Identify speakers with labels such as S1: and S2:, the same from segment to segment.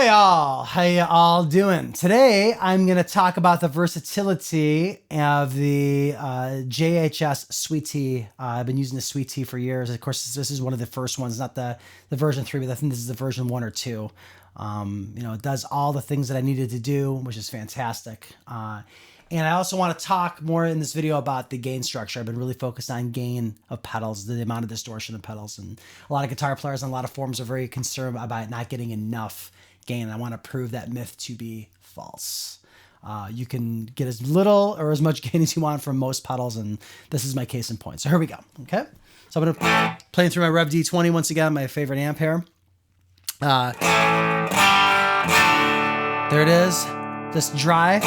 S1: Hey all, how you all doing? Today I'm going to talk about the versatility of the JHS Sweet Tea. I've been using the Sweet Tea for years. Of course, this is one of the first ones, not the version 3, but I think this is the version 1 or 2. It does all the things that I needed to do, which is fantastic. And I also want to talk more in this video about the gain structure. I've been really focused on gain of pedals, the amount of distortion of pedals. And a lot of guitar players on a lot of forums are very concerned about not getting enough gain. I want to prove that myth to be false. You can get as little or as much gain as you want from most pedals, and this is my case in point. So here we go, okay? So I'm going to play through my Revv D 20 once again, my favorite amp here. There it is, just dry.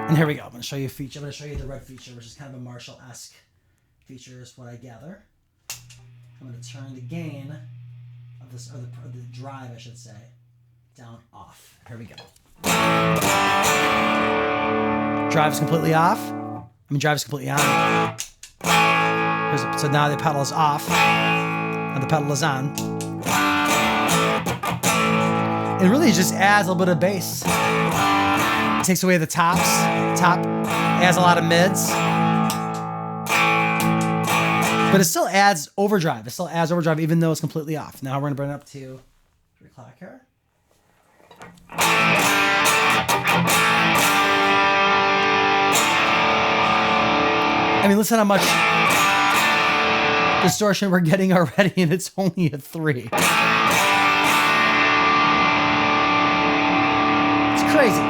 S1: And here we go. I'm going to show you a feature. I'm going to show you the red feature, which is kind of a Marshall-esque feature, is what I gather. I'm going to turn the gain of this, or the drive, I should say, down off. Here we go. Drive is completely off. Drive is completely on. So now the pedal is off, and the pedal is on. It really just adds a little bit of bass. It takes away the top, adds a lot of mids. But it still adds overdrive. It still adds overdrive even though it's completely off. Now we're going to bring it up to 3 o'clock here. Listen how much distortion we're getting already, and it's only a 3. It's crazy.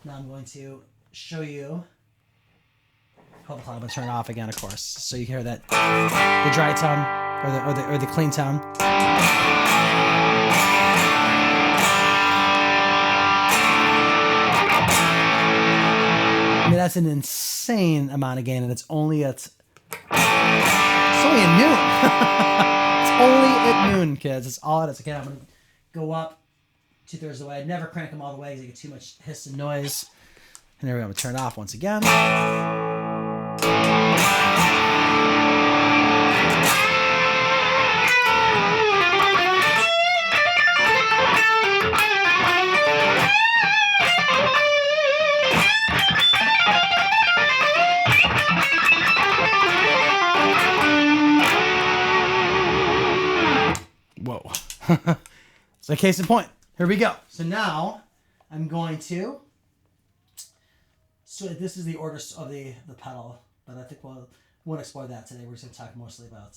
S1: Now I'm going to show you. Hold on, I'm going to turn it off again, of course, so you can hear that the dry tone or the clean tone. That's an insane amount of gain, and it's only at noon. It's only at noon, kids. It's all it is. Okay, I'm going to go up 2/3 of the way. I'd never crank them all the way because you get too much hiss and noise. And there we go. I'm going to turn it off once again. Whoa. So case in point. Here we go. So now I'm going to... So this is the order of the pedal, but I think we'll explore that today. We're just going to talk mostly about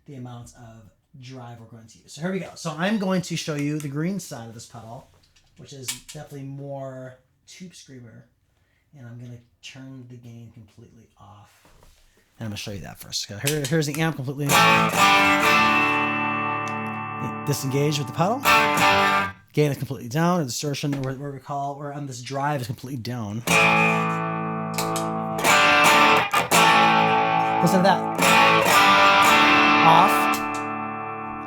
S1: the amount of drive we're going to use. So here we go. So I'm going to show you the green side of this pedal, which is definitely more tube screamer. And I'm going to turn the gain completely off. And I'm going to show you that first. Here's the amp completely disengaged with the pedal. Gain is completely down. The distortion, we're on this drive, is completely down. Listen to that. Off,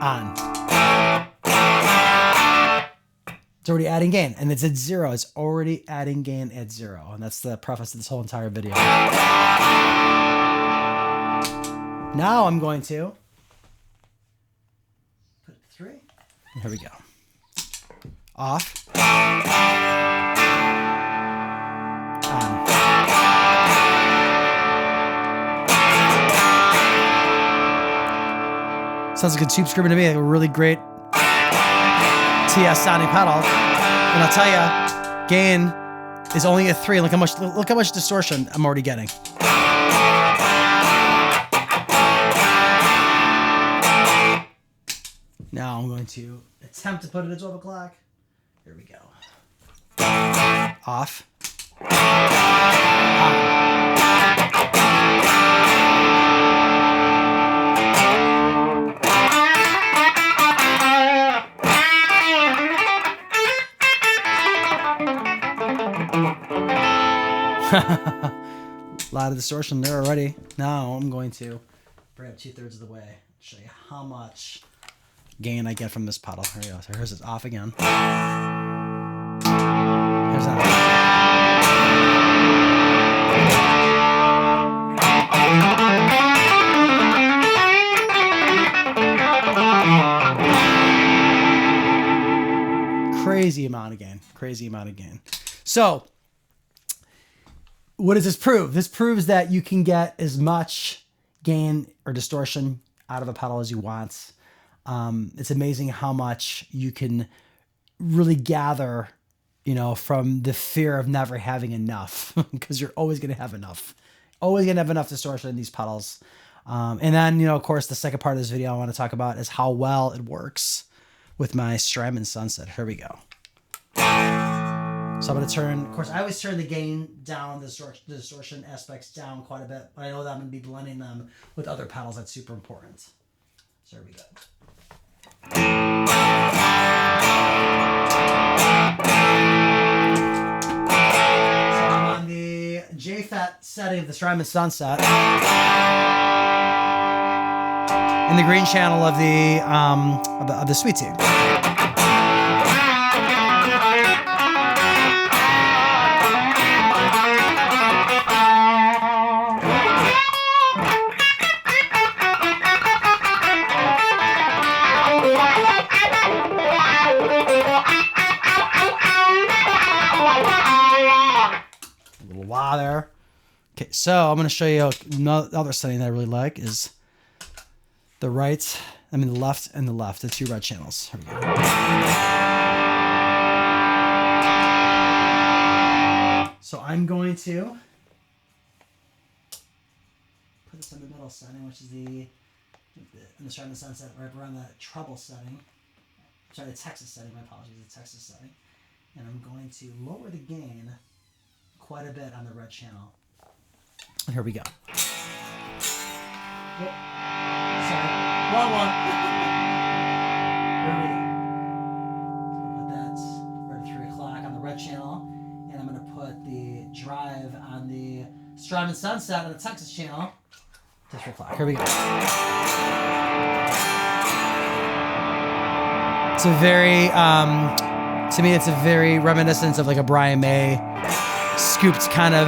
S1: on. It's already adding gain, and it's at 0. It's already adding gain at 0, and that's the preface to this whole entire video. Now I'm going to put 3. Here we go. Off. On. Sounds like a tube screamer to me, like a really great TS sounding pedal. And I'll tell you, gain is only a 3. Look how much distortion I'm already getting. Now I'm going to attempt to put it at 12 o'clock. Here we go. Off. On. A lot of distortion there already. Now I'm going to bring up 2/3 of the way. Show you how much gain I get from this pedal. Here we go. So here's it off again. Here's that. Crazy amount of gain. Crazy amount of gain. So what does this prove? This proves that you can get as much gain or distortion out of a pedal as you want. It's amazing how much you can really gather, you know, from the fear of never having enough, because you're always going to have enough. Always going to have enough distortion in these pedals. And then, you know, of course, the second part of this video I want to talk about is how well it works with my Strymon Sunset. Here we go. So I'm going to turn, of course, I always turn the gain down, the distortion aspects down quite a bit, but I know that I'm going to be blending them with other pedals. That's super important. So here we go. So I'm on the JFET setting of the Strymon Sunset in the green channel of the Sweet Tea. Wow there. Okay, so I'm going to show you another setting that I really like is the left and the left, the two red channels. Here we go. So I'm going to put this in the middle setting, which is in the Strymon Sunset, right around the treble setting. Sorry, the Texas setting, my apologies, the Texas setting. And I'm going to lower the gain quite a bit on the red channel. And here we go. Oh, sorry, wrong one. Here we go. So put that right at 3 o'clock on the red channel, and I'm going to put the drive on the Strymon Sunset on the Texas channel to 3 o'clock. Here we go. It's a very, to me, it's a very reminiscent of like a Brian May scooped kind of,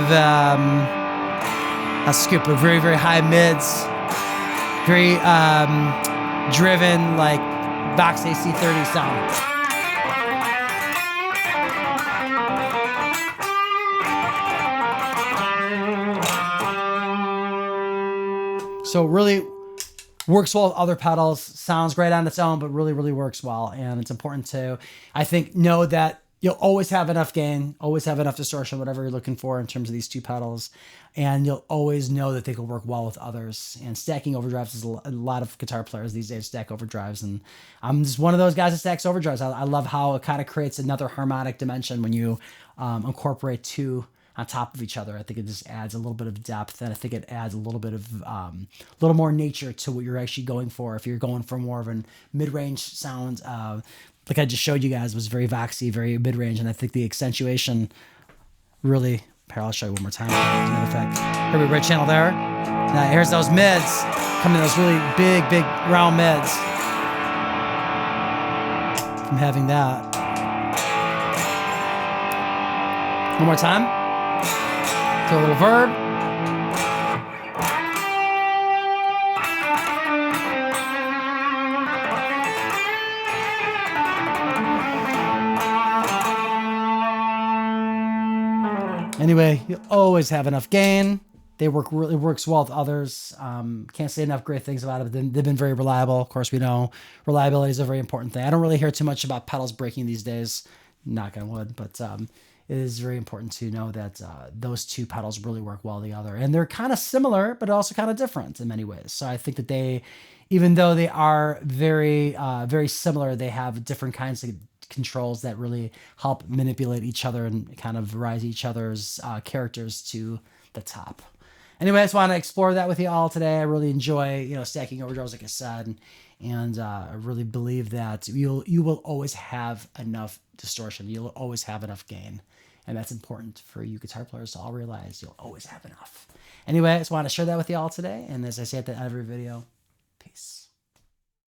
S1: a scoop of very, very high mids, very driven, like Vox AC30 sound. So really works well with other pedals, sounds great on its own, but really, really works well. And it's important to, I think, know that you'll always have enough gain, always have enough distortion, whatever you're looking for in terms of these two pedals. And you'll always know that they can work well with others. And stacking overdrives is a lot of guitar players these days stack overdrives. And I'm just one of those guys that stacks overdrives. I love how it kind of creates another harmonic dimension when you incorporate two on top of each other. I think it just adds a little bit of depth, and I think it adds a little bit of little more nature to what you're actually going for. If you're going for more of a mid-range sound, like I just showed you guys, was very voxy, very mid-range, and I think the accentuation really, here, I'll show you one more time. As a matter of fact, here we red channel there. Now here's those mids, coming those really big, big round mids. From having that. One more time. So a little verb. Anyway, you always have enough gain. They really works well with others. Can't say enough great things about it. They've been very reliable. Of course, we know reliability is a very important thing. I don't really hear too much about pedals breaking these days, knock on wood, but it is very important to know that those two pedals really work well together. And they're kind of similar, but also kind of different in many ways. So I think that they, even though they are very, very similar, they have different kinds of controls that really help manipulate each other and kind of rise each other's characters to the top. Anyway, I just want to explore that with you all today. I really enjoy, stacking overdrives, like I said, and I really believe that you will always have enough distortion. You'll always have enough gain, and that's important for you guitar players to all realize. You'll always have enough. Anyway, I just want to share that with you all today, and as I say at the end of every video, peace.